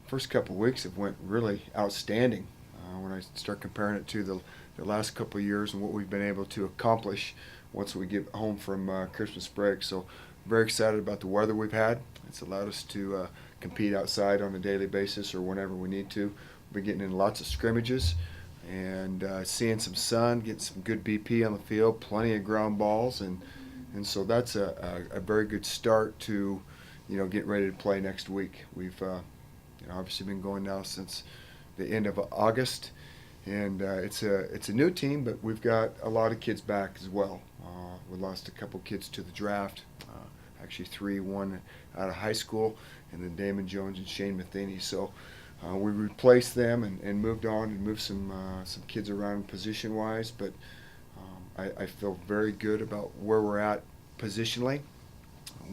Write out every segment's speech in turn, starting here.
first couple of weeks have went really outstanding. When I start comparing it to the last couple of years and what we've been able to accomplish once we get home from Christmas break. So very excited about the weather we've had. It's allowed us to compete outside on a daily basis or whenever we need to. We've been getting in lots of scrimmages and seeing some sun, getting some good BP on the field, plenty of ground balls, and so that's a very good start to, getting ready to play next week. We've obviously been going now since the end of August, and it's a new team, but we've got a lot of kids back as well. We lost a couple kids to the draft, actually three, one out of high school, and then Damon Jones and Shane Matheny. So we replaced them and moved on and moved some kids around position-wise, but I feel very good about where we're at positionally.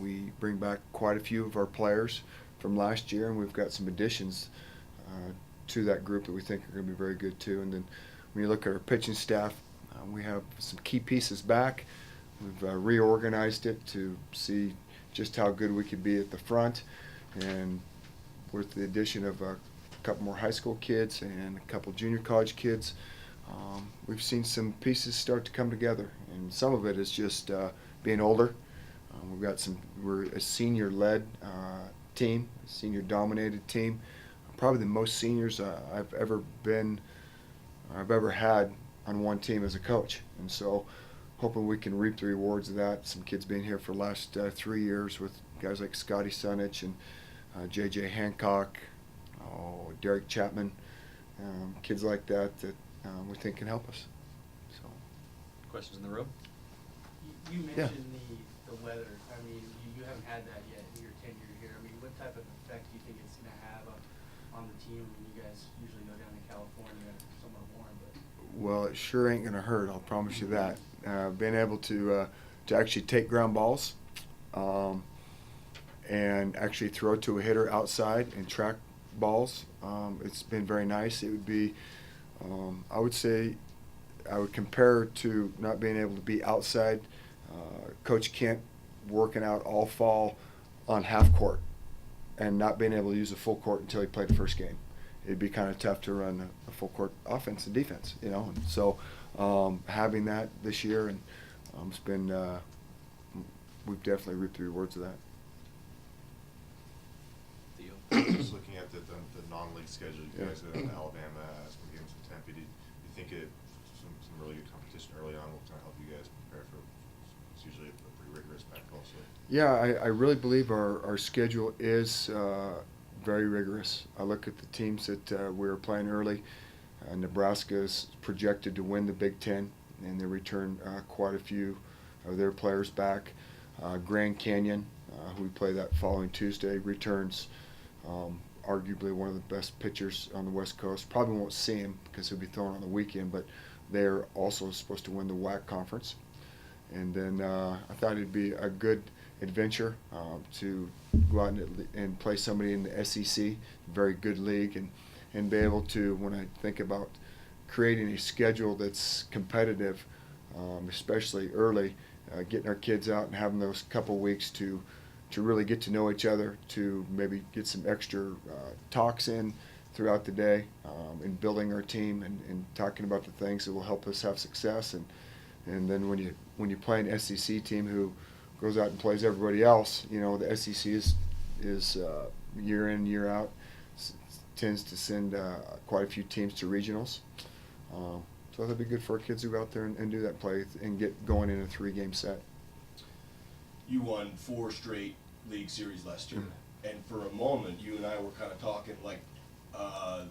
We bring back quite a few of our players from last year, and we've got some additions to that group that we think are going to be very good too. And then when you look at our pitching staff, we have some key pieces back. We've reorganized it to see just how good we could be at the front, and with the addition of a couple more high school kids and a couple junior college kids, we've seen some pieces start to come together, and some of it is just being older. We're a senior-led team, a senior-dominated team. Probably the most seniors I've ever had on one team as a coach, and so hoping we can reap the rewards of that. Some kids being here for the last 3 years with guys like Scotty Sunich and J.J. Hancock, Derek Chapman, kids like that we think can help us. So, questions in the room? You mentioned the weather. I mean, you haven't had that yet in your tenure here. I mean, what type of effect do you think it's going to have on the team when you guys usually go down to California, somewhat warm? But well, it sure ain't going to hurt, I'll promise you that. Being able to actually take ground balls and actually throw to a hitter outside and track balls, it's been very nice. It would be, I would say, I would compare it to not being able to be outside. Coach Kent working out all fall on half court and not being able to use a full court until he played the first game. It'd be kind of tough to run a full court offense and defense, And so having that this year, and it's been, we've definitely reaped the rewards of that. Just looking at the non-league schedule, you guys go to Alabama, some games in Tempe. Do you think some really good competition early on will kind of help you guys prepare for? It's usually a pretty rigorous pack also. Yeah, I really believe our schedule is very rigorous. I look at the teams that we were playing early. Nebraska is projected to win the Big Ten, and they return quite a few of their players back. Grand Canyon, who we play that following Tuesday, returns arguably one of the best pitchers on the West Coast. Probably won't see him because he'll be thrown on the weekend, but they're also supposed to win the WAC conference. And then I thought it'd be a good adventure to go out and play somebody in the SEC, very good league, and be able to, when I think about creating a schedule that's competitive, especially early, getting our kids out and having those couple weeks to really get to know each other, to maybe get some extra talks in throughout the day, in building our team and talking about the things that will help us have success. And then when you play an SEC team who goes out and plays everybody else, the SEC is year in, year out, tends to send quite a few teams to regionals. So that'd be good for our kids to go out there and do that play and get going in a 3-game set. You won 4 straight league series last year, and for a moment you and I were kind of talking like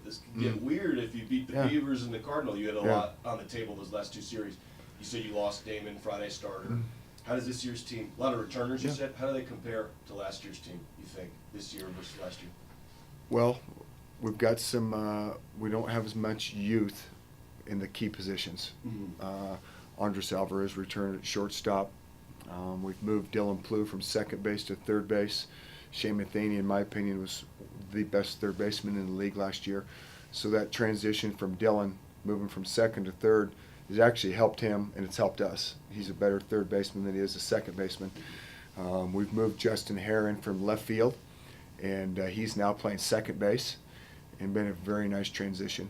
this could get weird if you beat the Beavers and the Cardinal. You had a lot on the table those last 2 series. You said you lost Damon, Friday starter. How does this year's team, a lot of returners you said, how do they compare to last year's team, you think, this year versus last year? Well, we've got some, we don't have as much youth in the key positions. Andres Alvarez returned at shortstop. We've moved Dylan Plouffe from second base to third base. Shane Matheny, in my opinion, was the best third baseman in the league last year. So that transition from Dylan moving from second to third has actually helped him, and it's helped us. He's a better third baseman than he is a second baseman. We've moved Justin Herron from left field, and he's now playing second base. and been a very nice transition.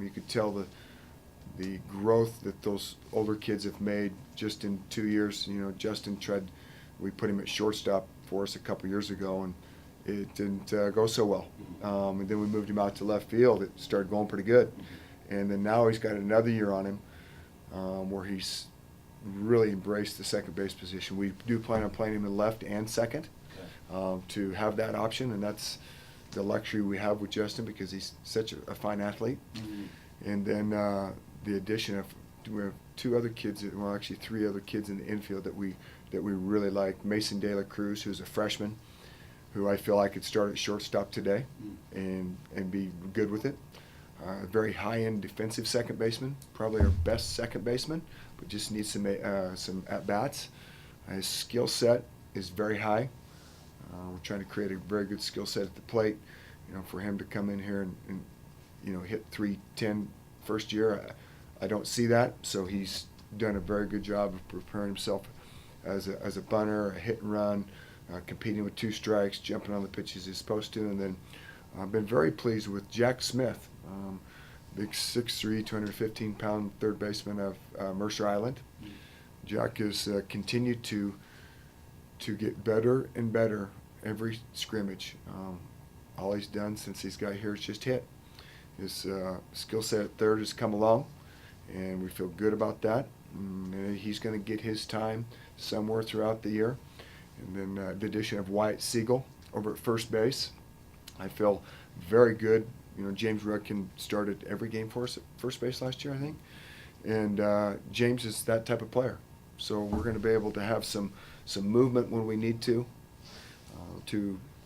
You could tell the growth that those older kids have made just in 2 years. You know, Justin we put him at shortstop for us a couple years ago, and it didn't go so well. And then we moved him out to left field. It started going pretty good. And then now he's got another year on him where he's really embraced the second base position. We do plan on playing him in left and second to have that option, and that's the luxury we have with Justin because he's such a fine athlete. And then the addition of we have 2 other kids, well actually 3 other kids in the infield that we really like. Mason De La Cruz, who's a freshman, who I feel I could start at shortstop today and be good with it. A very high-end defensive second baseman, probably our best second baseman, but just needs some at-bats. His skill set is very high. We're trying to create a very good skill set at the plate. You know, for him to come in here and you know, hit 310 first year, I don't see that. So he's done a very good job of preparing himself as a bunter, a hit and run, competing with 2 strikes, jumping on the pitches he's supposed to. And then I've been very pleased with Jack Smith, big 6'3", 215-pound third baseman of Mercer Island. Jack has continued to get better and better every scrimmage. All he's done since he's got here is just hit. His skill set at third has come along, and we feel good about that. And he's going to get his time somewhere throughout the year. And then the addition of Wyatt Siegel over at first base, I feel very good. You know, James Rudkin started every game for us at first base last year, I think. And James is that type of player. So we're going to be able to have some movement when we need to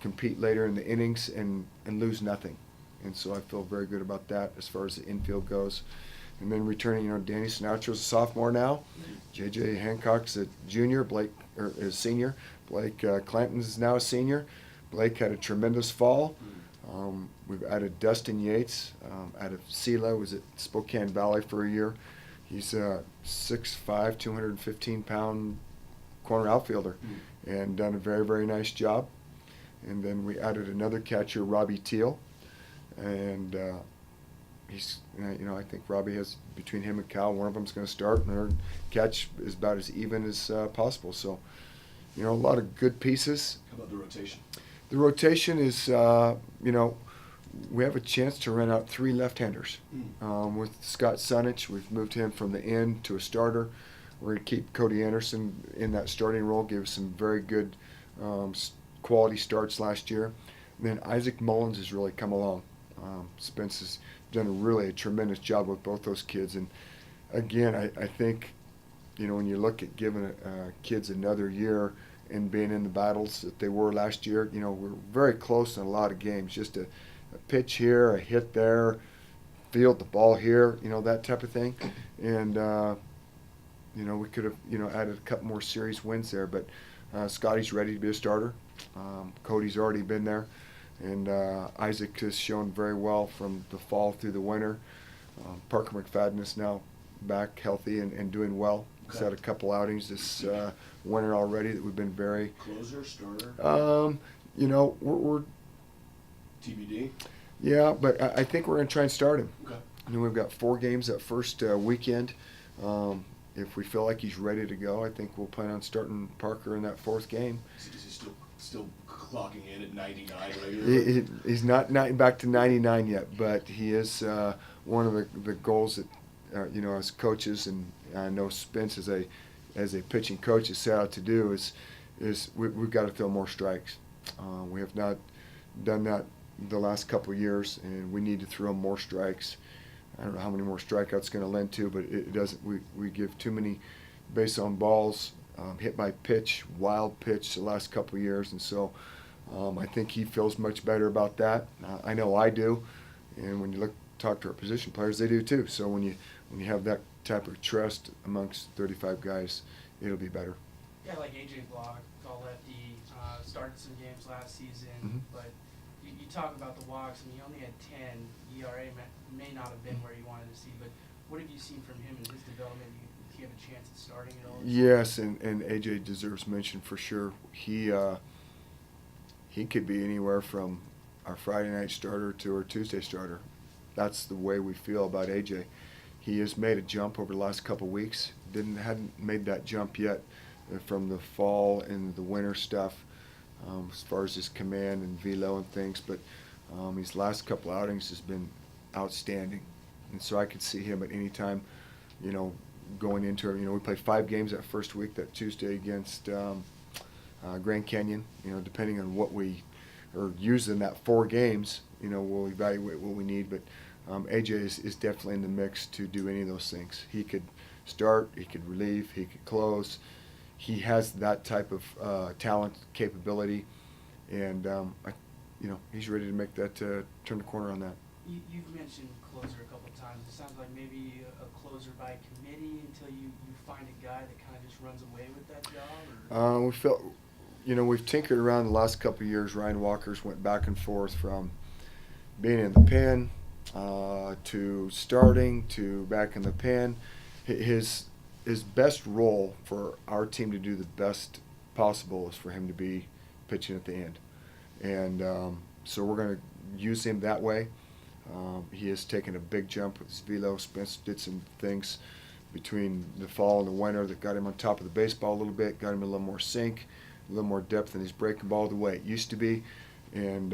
compete later in the innings and lose nothing. And so I feel very good about that as far as the infield goes. And then returning, you know, Danny Sinatra's a sophomore now. J.J. Hancock's a junior. Blake is senior. Blake Clampton is now a senior. Blake had a tremendous fall. We've added Dustin Yates out of SELA, was at Spokane Valley for a year. He's a 6'5", 215-pound corner outfielder and done a very, very nice job. And then we added another catcher, Robbie Teal. And he's, you know, I think Robbie has, between him and Cal, one of them's going to start, and their catch is about as even as possible. So, you know, a lot of good pieces. How about the rotation? The rotation is, you know, we have a chance to run out 3 left-handers. With Scott Sunich, we've moved him from the end to a starter. We're going to keep Cody Anderson in that starting role, gave us some very good quality starts last year. And then Isaac Mullins has really come along. Spence has done a tremendous job with both those kids. And again, I think, you know, when you look at giving kids another year and being in the battles that they were last year, you know, we're very close in a lot of games. Just a pitch here, a hit there, field the ball here, you know, that type of thing. And, you know, we could have, you know, added a couple more series wins there. But Scotty's ready to be a starter. Cody's already been there. And Isaac has shown very well from the fall through the winter. Parker McFadden is now back healthy and doing well. He's had a couple outings this winter already that we've been very... Closer, starter? You know, we're TBD? Yeah, but I think we're going to try and start him. Okay. You know, we've got 4 games that first weekend. If we feel like he's ready to go, I think we'll plan on starting Parker in that 4th game. Is he still clocking in at 99 regularly? He's not back to 99 yet, but he is one of the goals that, you know, as coaches, and I know Spence as a pitching coach has set out to do is we've got to throw more strikes. We have not done that the last couple of years, and we need to throw more strikes. I don't know how many more strikeouts it's going to lend to, but it doesn't. We give too many base on balls, hit by pitch, wild pitch the last couple of years, and so I think he feels much better about that. I know I do, and when you talk to our position players, they do too. So when you have that type of trust amongst 35 guys, it'll be better. Yeah, like AJ Block, tall lefty, started some games last season, but you talk about the walks, and he only had 10. ERA may not have been where you wanted to see, but what have you seen from him in his development? Do you have a chance at starting at all? Yes, and AJ deserves mention for sure. He could be anywhere from our Friday night starter to our Tuesday starter. That's the way we feel about AJ. He has made a jump over the last couple of weeks. Hadn't made that jump yet from the fall and the winter stuff, as far as his command and velo and things. But his last couple outings has been outstanding, and so I could see him at any time, going into it. We played 5 games that first week, that Tuesday against Grand Canyon. Depending on what we are using that 4 games, we'll evaluate what we need. But AJ is definitely in the mix to do any of those things. He could start, he could relieve, he could close. He has that type of talent, capability, and he's ready to make that turn the corner on that. You've mentioned closer a couple of times. It sounds like maybe a closer by committee until you find a guy that kind of just runs away with that job? Or? We felt, we've tinkered around the last couple of years. Ryan Walker's went back and forth from being in the pen to starting to back in the pen. His best role for our team to do the best possible is for him to be pitching at the end. And so we're going to use him that way. He has taken a big jump with his velo. Spence did some things between the fall and the winter that got him on top of the baseball a little bit, got him a little more sink, a little more depth in his breaking ball the way it used to be. And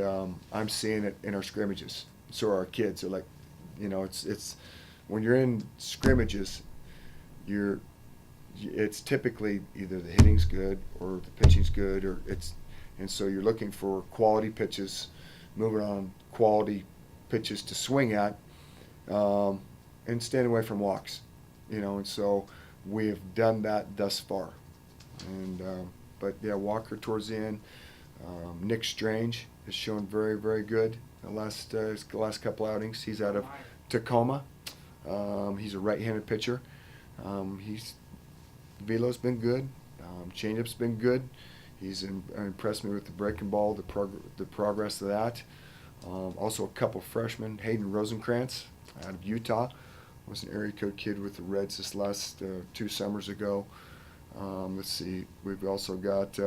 I'm seeing it in our scrimmages. So are our kids. They're like, it's when you're in scrimmages, it's typically either the hitting's good or the pitching's good, and so you're looking for quality pitches, moving on quality pitches to swing at, and staying away from walks, and so we have done that thus far. And but yeah, Walker towards the end. Nick Strange has shown very, very good the last couple outings. He's out of Tacoma. He's a right-handed pitcher. Velo's been good. Changeup's been good. He's impressed me with the breaking ball, the progress of that. Also a couple freshmen. Hayden Rosencrantz out of Utah was an area code kid with the Reds this last 2 summers ago. Let's see. We've also got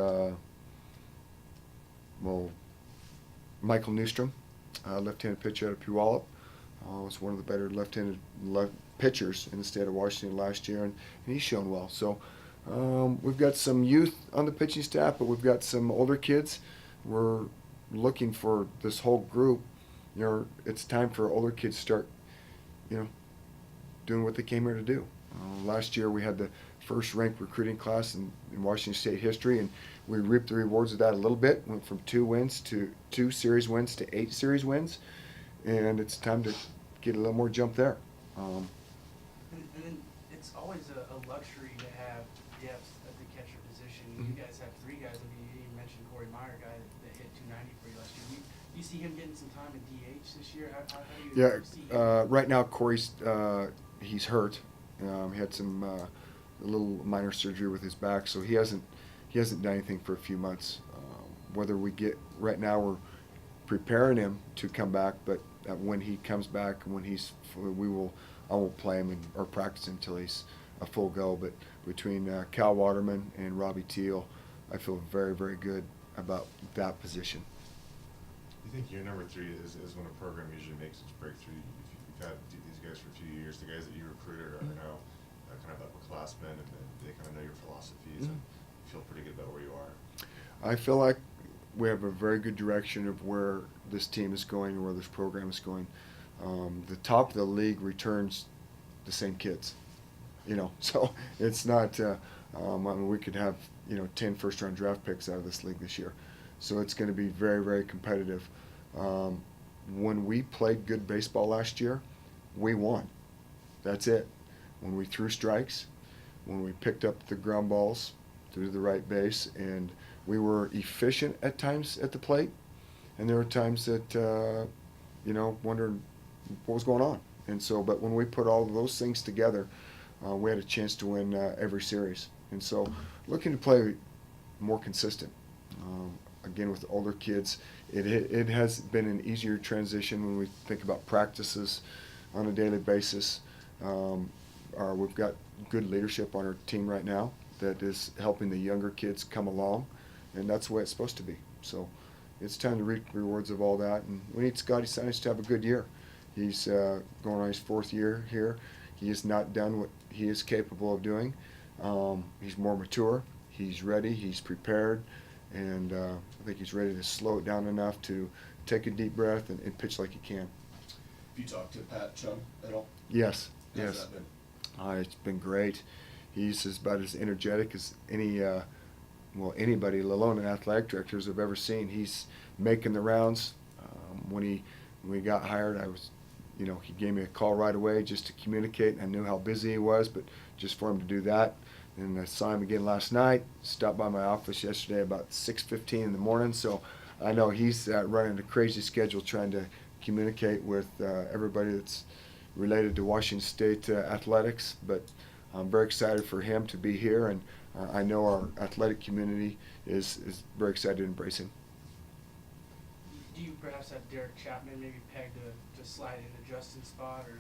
Michael Newstrom, left-handed pitcher out of Puyallup. Was one of the better left-handed pitchers in the state of Washington last year, and he's shown well. So we've got some youth on the pitching staff, but we've got some older kids. We're looking for this whole group. It's time for older kids to start, doing what they came here to do. Last year we had the first ranked recruiting class in Washington State history, and we reaped the rewards of that a little bit. Went from 2 series wins to 8 series wins, and it's time to get a little more jump there. And then it's always a luxury to have depth at the catcher position. You guys have 3 guys. I mean, you mentioned Corey Meyer, guy that hit 290 for you last year. You see him getting some time in DH this year? How do you see him? Right now Corey's he's hurt. He had some a little minor surgery with his back, so he hasn't done anything for a few months. Whether we get right now, we're preparing him to come back, but when he comes back, I won't play him or practice him until he's a full go. But between Cal Waterman and Robbie Teal, I feel very, very good about that position. You think year number 3 is when a program usually makes its breakthrough? You've had these guys for a few years. The guys that you recruited are now kind of upperclassmen, and they kind of know your philosophies, and you feel pretty good about where you are. I feel like we have a very good direction of where this team is going and where this program is going. The top of the league returns the same kids, so it's not. We could have 10 first-round draft picks out of this league this year, so it's going to be very, very competitive. When we played good baseball last year, we won. That's it. When we threw strikes, when we picked up the ground balls through the right base, and we were efficient at times at the plate, and there were times that wondering what was going on. And so, but when we put all of those things together, we had a chance to win every series. And so, looking to play more consistent. Again, with the older kids, it has been an easier transition when we think about practices on a daily basis. We've got good leadership on our team right now that is helping the younger kids come along, and that's the way it's supposed to be. So it's time to reap the rewards of all that. And we need Scotty Sinus to have a good year. He's going on his 4th year here. He has not done what he is capable of doing. He's more mature. He's ready. He's prepared. And I think he's ready to slow it down enough to take a deep breath and pitch like he can. Have you talked to Pat Chum at all? Yes. How's Yes. that been? It's been great. He's about as energetic as anybody, let alone an athletic directors I've ever seen. He's making the rounds. When we got hired, he gave me a call right away just to communicate. I knew how busy he was, but just for him to do that. And I saw him again last night. Stopped by my office yesterday about 6:15 in the morning. So I know he's running a crazy schedule trying to communicate with everybody that's related to Washington State athletics. But I'm very excited for him to be here, and I know our athletic community is very excited to embrace him. Do you perhaps have Derek Chapman maybe pegged to slide into Justin's spot, or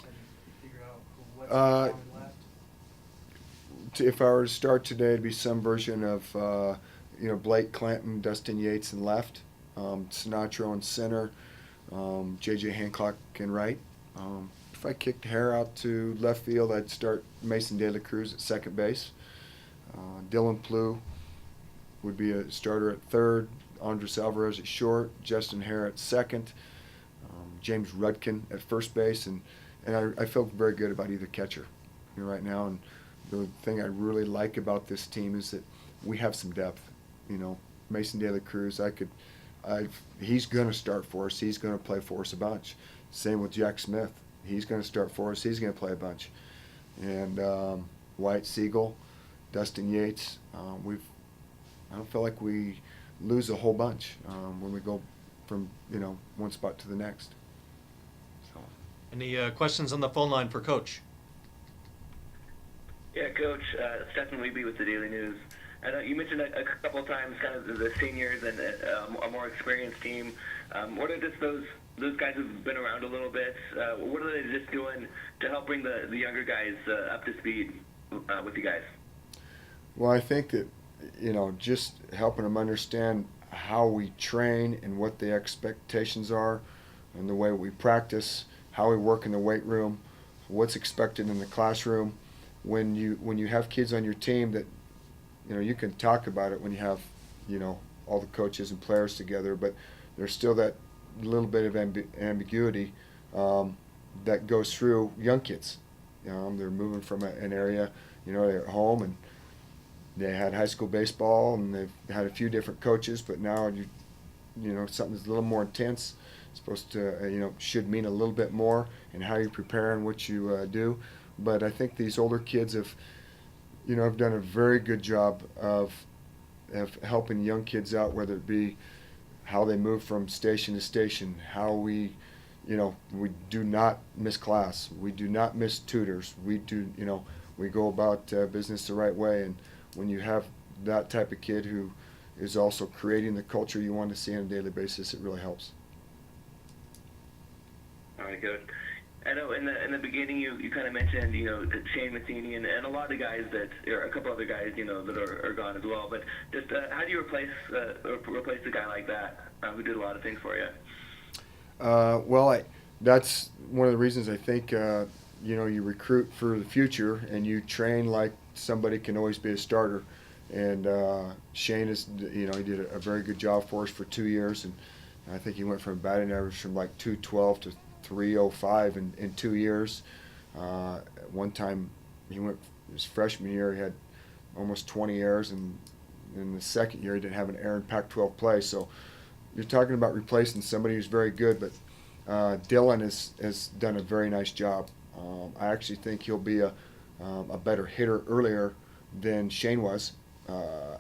have you figure out what's going left? If I were to start today, it'd be some version of Blake Clanton, Dustin Yates in left, Sinatro in center, J.J. Hancock in right. If I kicked Hare out to left field, I'd start Mason De La Cruz at second base. Dylan Plew would be a starter at third, Andres Alvarez at short, Justin Hare at second, James Rudkin at first base, and I feel very good about either catcher right now. And the thing I really like about this team is that we have some depth. Mason De La Cruz, he's going to start for us. He's going to play for us a bunch. Same with Jack Smith. He's going to start for us. He's going to play a bunch. And White, Siegel, Dustin Yates. I don't feel like we lose a whole bunch when we go from one spot to the next. So. Any questions on the phone line for Coach? Yeah, Coach, Stephen Weeby with the Daily News. I know you mentioned a couple of times kind of the seniors and a more experienced team. What are just those guys who've been around a little bit? What are they just doing to help bring the younger guys up to speed with you guys? Well, I think that just helping them understand how we train and what the expectations are, and the way we practice, how we work in the weight room, what's expected in the classroom. When you have kids on your team that you can talk about it when you have all the coaches and players together, but there's still that little bit of ambiguity that goes through young kids. They're moving from an area, they're at home and they had high school baseball and they've had a few different coaches, but now something that's a little more intense. It's supposed to should mean a little bit more in how you prepare and what you do. But I think these older kids have done a very good job of helping young kids out, whether it be how they move from station to station, how we do not miss class, we do not miss tutors, we go about business the right way. And when you have that type of kid who is also creating the culture you want to see on a daily basis, it really helps. All right, good. I know in the beginning you kind of mentioned Shane Matheny and a lot of guys or a couple other guys that are gone as well. But just how do you replace a guy like that who did a lot of things for you? That's one of the reasons I think you recruit for the future and you train like somebody can always be a starter. And Shane is he did a very good job for us for 2 years, and I think he went from batting average from like 212 to 305 in 2 years. One time his freshman year, he had almost 20 errors, and in the second year he didn't have an error in Pac-12 play. So you're talking about replacing somebody who's very good, but Dylan has done a very nice job. I actually think he'll be a better hitter earlier than Shane was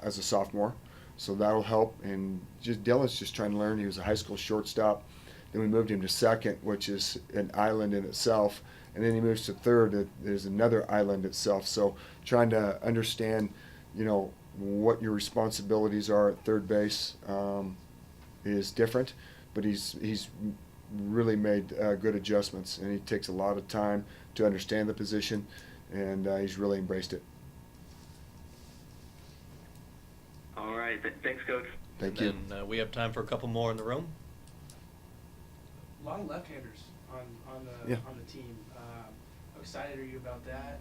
as a sophomore, so that'll help. And Dylan's just trying to learn. He was a high school shortstop. Then we moved him to second, which is an island in itself. And then he moves to third. There's another island itself. So trying to understand, what your responsibilities are at third base is different. But he's really made good adjustments, and he takes a lot of time to understand the position, and he's really embraced it. All right. Thanks, Coach. Thank and you. then we have time for a couple more in the room. A lot of left-handers on the team. How excited are you about that?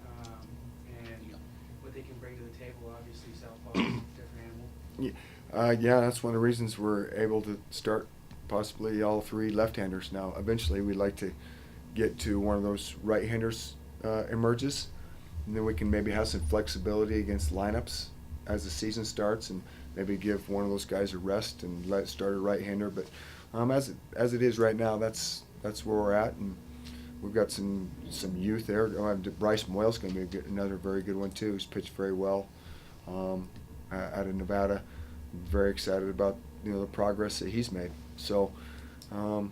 And what they can bring to the table? Obviously, Southpaw is a different animal. Yeah, that's one of the reasons we're able to start possibly all three left-handers now. Eventually, we'd like to get to one of those right-handers emerges, and then we can maybe have some flexibility against lineups as the season starts, and maybe give one of those guys a rest and let start a right-hander. But as it is right now, that's where we're at, and we've got some youth there. Bryce Moyle's going to be another very good one too. He's pitched very well out of Nevada. Very excited about the progress that he's made. So, I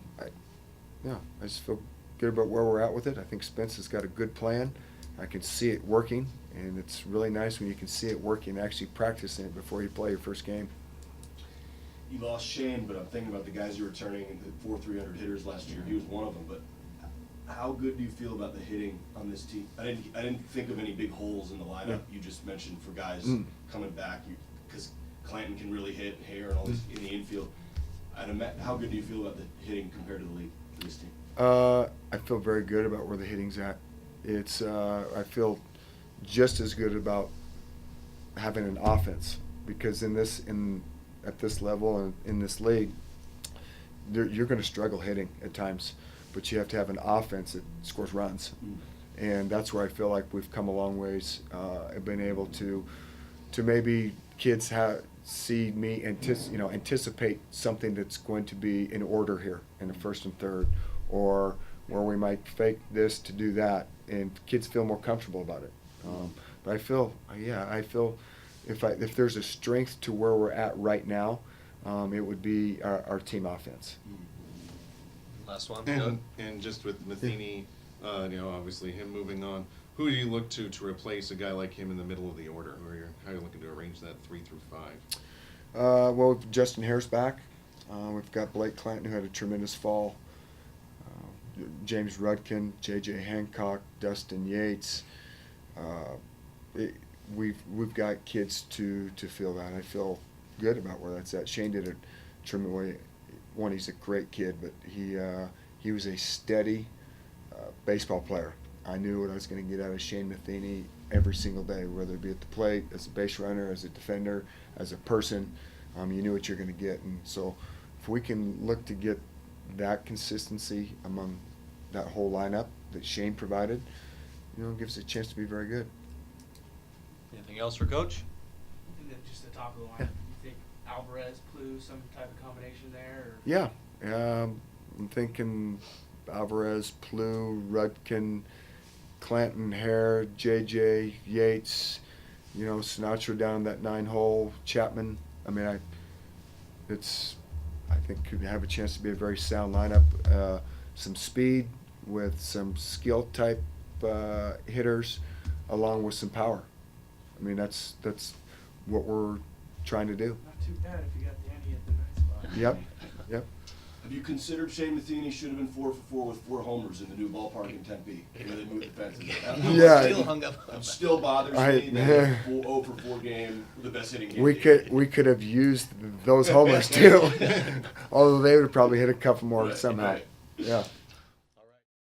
just feel good about where we're at with it. I think Spence has got a good plan. I can see it working, and it's really nice when you can see it working, actually practicing it before you play your first game. You lost Shane, but I'm thinking about the guys you were turning into 4 300 hitters last year. He was one of them. But how good do you feel about the hitting on this team? I didn't think of any big holes in the lineup. Yeah. You just mentioned for guys coming back, because Clanton can really hit, and Hare and all these in the infield. How good do you feel about the hitting compared to the league for this team? I feel very good about where the hitting's at. It's I feel just as good about having an offense, because at this level and in this league, you're going to struggle hitting at times, but you have to have an offense that scores runs, and that's where I feel like we've come a long ways. I've been able to maybe kids see me anticipate something that's going to be in order here in the first and third, or where we might fake this to do that, and kids feel more comfortable about it. But I feel if there's a strength to where we're at right now, it would be our team offense. Last one. Doug? And just with Matheny, obviously him moving on, who do you look to replace a guy like him in the middle of the order? How are you looking to arrange that 3 through 5? Well, Justin Hare's back. We've got Blake Clanton, who had a tremendous fall. James Rudkin, J.J. Hancock, Dustin Yates. We've got kids to fill that. I feel good about where that's at. Shane did a tremendous. One, he's a great kid, but he was a steady baseball player. I knew what I was going to get out of Shane Matheny every single day, whether it be at the plate, as a base runner, as a defender, as a person. You knew what you're going to get, and so if we can look to get that consistency among that whole lineup that Shane provided, it gives us a chance to be very good. Anything else for Coach? And then just the top of the line. Yeah. You think Alvarez, Plu, some type of combination there? Or? Yeah, I'm thinking Alvarez, Plu, Rudkin, Clanton, Hare, J.J. Yates, Sinatra down that 9-hole, Chapman. I mean, I think could have a chance to be a very sound lineup. Some speed with some skill type hitters, along with some power. I mean, that's what we're trying to do. Not too bad if you got Danny at the 9th spot. Yep. Have you considered Shane Matheny should have been 4 for 4 with 4 homers in the new ballpark in Tempe? Where they moved the fences. Yeah. Still hung up on It that. still bothers me that 0 for 4 game with the best hitting game. We could have used those homers too, although they would have probably hit a couple more Right, somehow. right. Yeah.